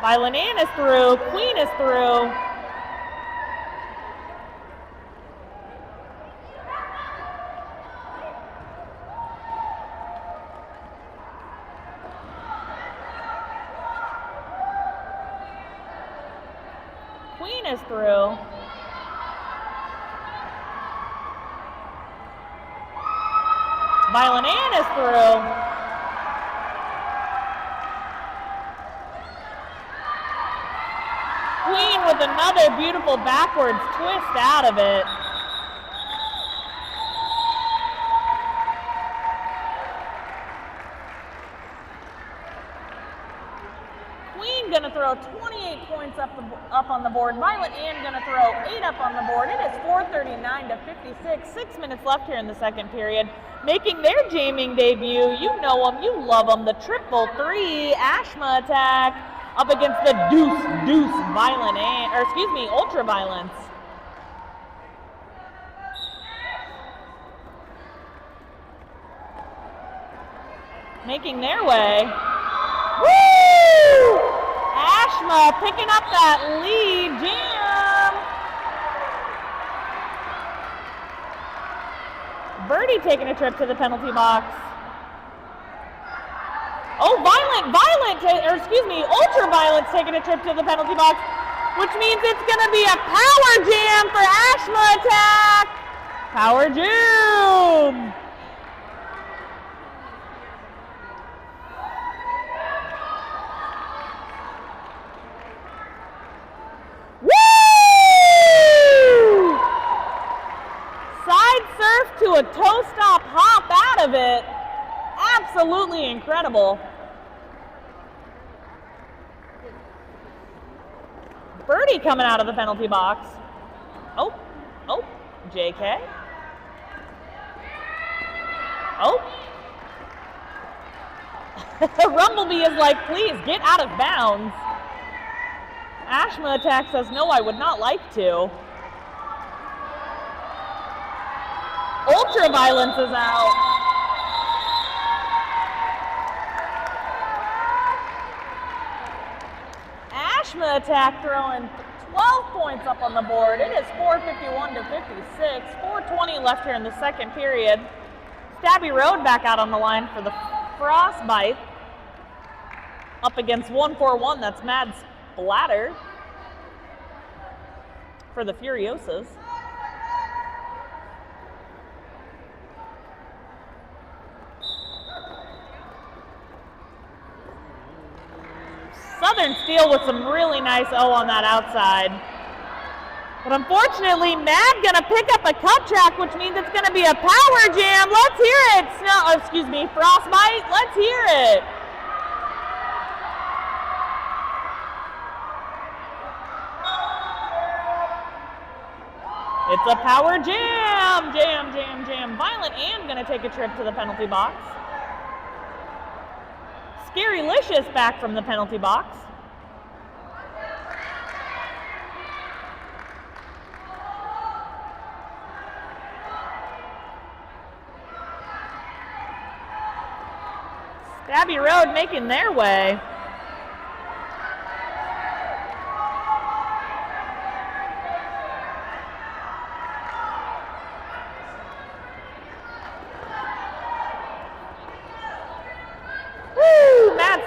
Violent Ann is through, Queen is through. Queen is through. Violent Ann is through. Queen with another beautiful backwards twist out of it. Queen gonna throw 28 points up on the board. Violet Ann gonna throw 8 up on the board. It is 4:39 to 56. 6 minutes left here in the second period. Making their jamming debut, you know them, you love them. The triple three Ashma attack up against the deuce Violent Ann, or excuse me, Ultra Violence. Making their way. Woo! Ashma picking up that lead. Jam! Birdie taking a trip to the penalty box. Oh, Ultra Violence taking a trip to the penalty box, which means it's gonna be a power jam for Ashma attack. Power jam! To a toe stop hop out of it. Absolutely incredible. Birdie coming out of the penalty box. Oh, JK. Oh. Rumblebee is like, please get out of bounds. Ashma attack says, no, I would not like to. Ultra Violence is out. Ashma attack throwing 12 points up on the board. It is 4:51 to 56. 4:20 left here in the second period. Stabby Road back out on the line for the Frostbite. Up against 141, that's Mad Splatter for the Furiosas. Southern Steel with some really nice O on that outside. But unfortunately, Mad gonna pick up a cut track, which means it's gonna be a power jam. Let's hear it. Frostbite, let's hear it. It's a power jam. Jam. Violent Ann gonna take a trip to the penalty box. Scarylicious back from the penalty box. Stabby Road making their way.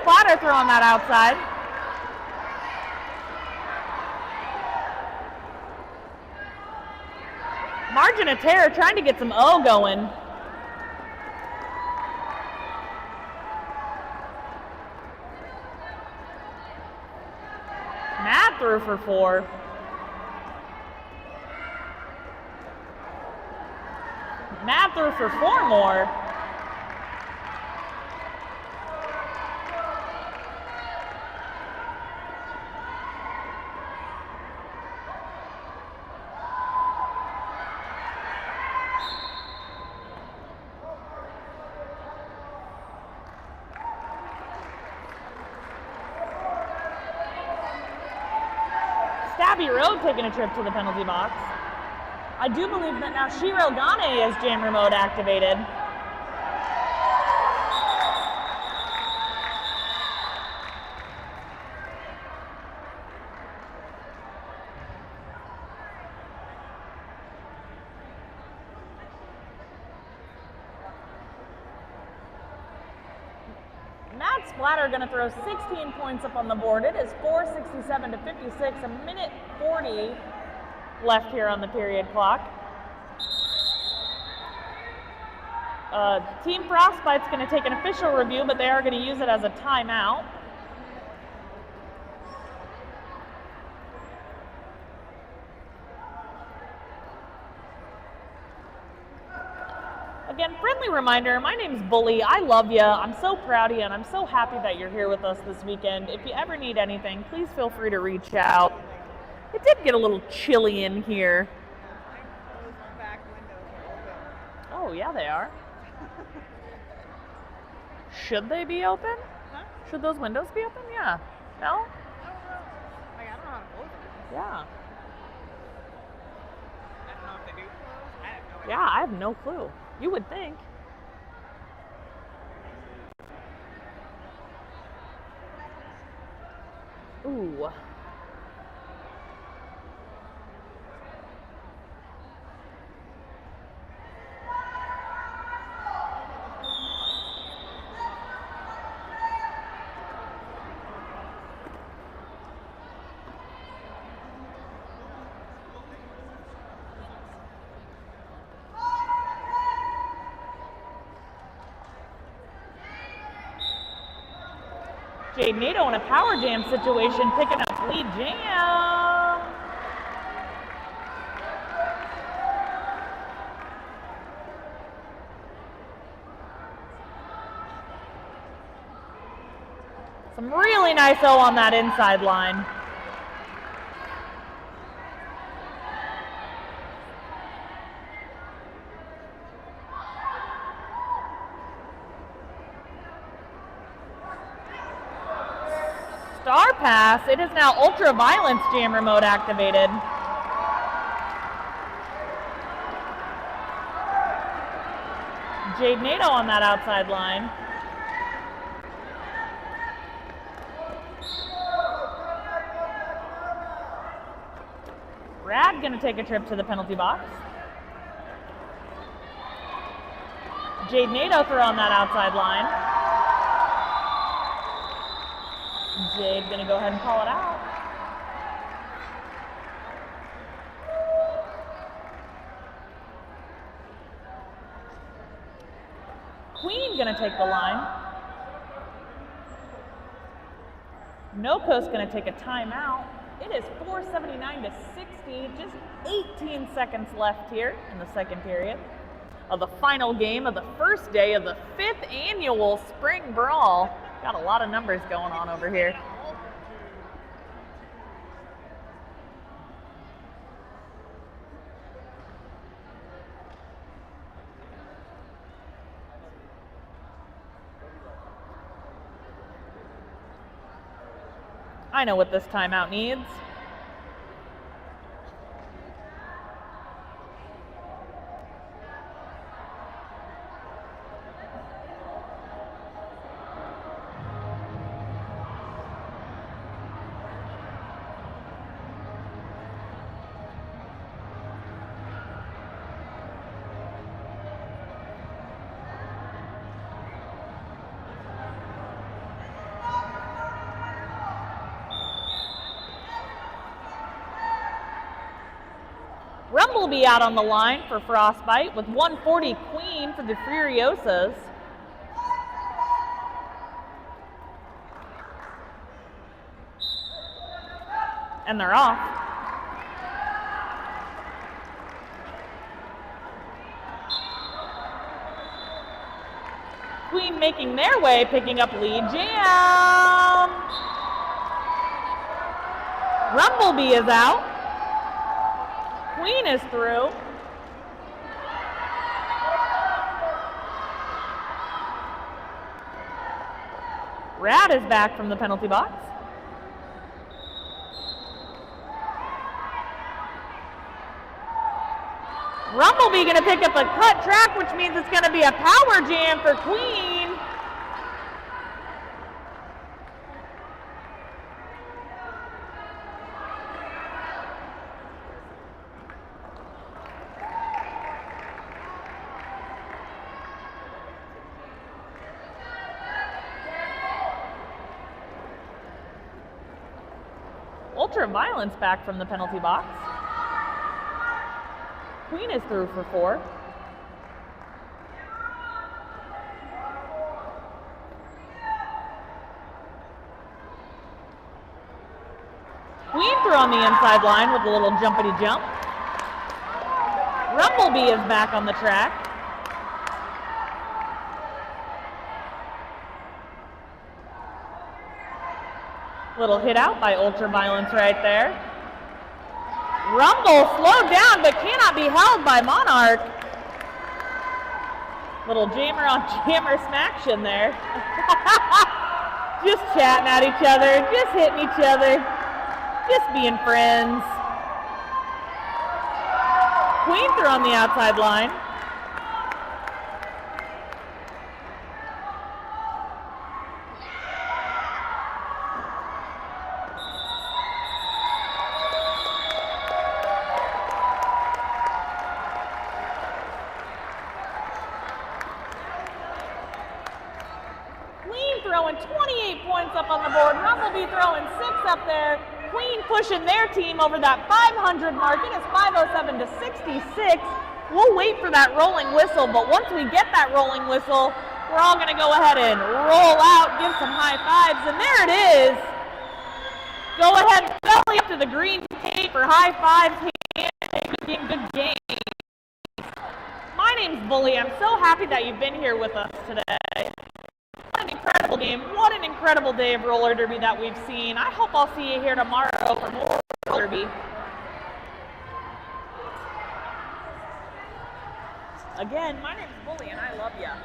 Splatter throw on that outside. Margin of Terror trying to get some O going. Matt threw for 4. Matt threw for 4 more. Stabby Road taking a trip to the penalty box. I do believe that now Shiro Gane is jammer mode activated. Mad Splatter going to throw 16 points up on the board. It is 4:67 to 56, a minute 40 left here on the period clock. Team Frostbite's going to take an official review, but they are going to use it as a timeout. Again, friendly reminder, my name's Bully. I love you. I'm so proud of you, and I'm so happy that you're here with us this weekend. If you ever need anything, please feel free to reach out. It did get a little chilly in here. Those back windows are open. Oh, yeah, they are. Should they be open? Huh? Should those windows be open? Yeah. No? I don't know. Like, I don't know how to close them. Yeah. I don't know if they do close. I have no idea. Yeah, I have no clue. You would think. Ooh. Jade Nato in a power jam situation, picking up lead jam. Some really nice O on that inside line. Star pass. It is now Ultra Violence jammer mode activated. Jade Nato on that outside line. Brad gonna take a trip to the penalty box. Jade Nato throw on that outside line. Jade gonna go ahead and call it out. Queen gonna take the line. Noco's gonna take a timeout. It is 4:79 to 60, just 18 seconds left here in the second period of the final game of the first day of the 5th annual Spring Brawl. Got a lot of numbers going on over here. I know what this timeout needs. Rumblebee out on the line for Frostbite with 140 Queen for the Furiosas. And they're off. Queen making their way, picking up lead jam. Rumblebee is out. Queen is through. Rad is back from the penalty box. Rumblebee gonna pick up a cut track, which means it's gonna be a power jam for Queen. Ultra Violence back from the penalty box. Queen is through for 4. Queen through on the inside line with a little jumpity jump. Rumblebee is back on the track. Little hit out by Ultraviolence right there. Rumble slowed down but cannot be held by Monarch. Little jammer on jammer smaction there. Just chatting at each other, just hitting each other, just being friends. Queen throw on the outside line. Throwing 28 points up on the board. Rumblebee throwing 6 up there. Queen pushing their team over that 500 mark. It is 5:07 to 66. We'll wait for that rolling whistle, but once we get that rolling whistle, we're all going to go ahead and roll out, give some high fives, and there it is. Go ahead, belly up to the green tape for high fives. Good game. My name's Bully. I'm so happy that you've been here with us today. What an incredible game. What an incredible day of roller derby that we've seen. I hope I'll see you here tomorrow for more roller derby. Again, my name's Bully and I love ya.